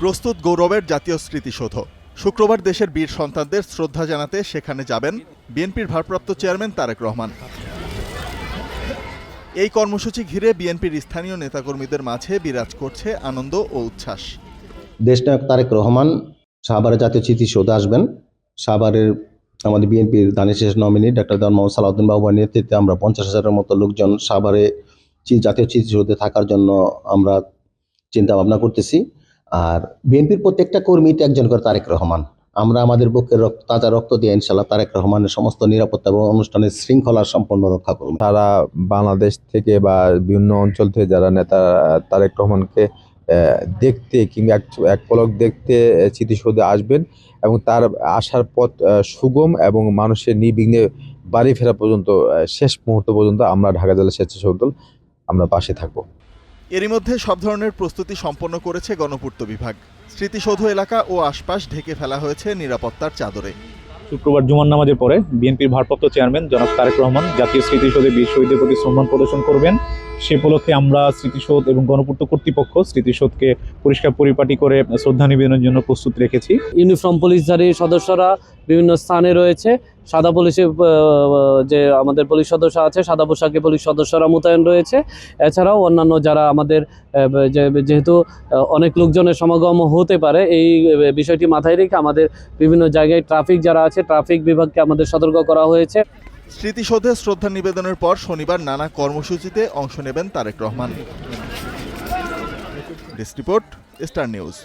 প্রস্তুত গৌরবের জাতীয় স্মৃতিসৌধ। শুক্রবার দেশের বীর সন্তানদের শ্রদ্ধা জানাতে সেখানে যাবেন বিএনপির ভারপ্রাপ্ত চেয়ারম্যান তারেক রহমান। এই কর্মসূচি ঘিরে বিএনপির স্থানীয় নেতাকর্মীদের মাঝে বিরাজ করছে আনন্দ ও উচ্ছ্বাস। দেশনায়ক তারেক রহমান সাভারে জাতীয় স্মৃতিসৌধে আসবেন। সাভারের আমাদের বিএনপির ধানের শেষ নমিনি ডক্টর মোহাম্মদ সালাউদ্দিন বাবুর নেতৃত্বে আমরা 50,000-এর মতো লোকজন সাভারে জাতীয় স্মৃতিসৌধে থাকার জন্য আমরা চিন্তা ভাবনা করতেছি। আর বিএনপির প্রত্যেকটা কর্মীতে একজন করে তারেক রহমান। আমরা আমাদের বুকের তাজা রক্ত দিয়ে ইনশাল্লাহ তারেক রহমানের সমস্ত নিরাপত্তা এবং অনুষ্ঠানের শৃঙ্খলা সম্পন্ন রক্ষা করব। সারা বাংলাদেশ থেকে বা বিভিন্ন অঞ্চল থেকে যারা নেতা তারেক রহমানকে দেখতে কিংবা এক পলক দেখতে স্মৃতিসৌধে আসবেন এবং তার আসার পথ সুগম এবং মানুষের নির্বিঘ্নে বাড়ি ফেরা পর্যন্ত শেষ মুহূর্ত পর্যন্ত আমরা ঢাকা জেলা স্বেচ্ছাসেবক দল আমরা পাশে থাকব। এরই মধ্যে সব ধরনের প্রস্তুতি সম্পন্ন করেছে গণপূর্ত বিভাগ। স্মৃতিসৌধ এলাকা ও আশপাশ ঢেকে ফেলা হয়েছে নিরাপত্তার চাদরে। শুক্রবার জুমার নামাজের পরে বিএনপির ভারপ্রাপ্ত চেয়ারম্যান জনাব তারেক রহমান জাতীয় স্মৃতিসৌধে বীর শহীদদের প্রতি সম্মান প্রদর্শন করবেন। সে উপলক্ষে আমরা স্মৃতিসৌধ এবং গণপূর্ত কর্তৃপক্ষ স্মৃতিসৌধকে পরিষ্কার পরিপাটি করে শ্রদ্ধা নিবেদনের জন্য প্রস্তুত রেখেছি। ইউনিফর্ম পুলিশধারী সদস্যরা বিভিন্ন স্থানে রয়েছে। সাদা পুলিশে যে আমাদের পুলিশ সদস্য আছে, সাদা পোশাকে পুলিশ সদস্যরা মোতায়েন রয়েছে। এছাড়াও অন্যান্য যারা আমাদের যেহেতু অনেক লোকজনের সমাগম হতে পারে, এই বিষয়টি মাথায় রেখে আমাদের বিভিন্ন জায়গায় ট্রাফিক যারা আছে ট্রাফিক বিভাগকে আমাদের সতর্ক করা হয়েছে। স্মৃতিসৌধে শ্রদ্ধা নিবেদনের পর শনিবার নানা কর্মসূচিতে অংশ নেবেন Tarique Rahman. Desk report, star news.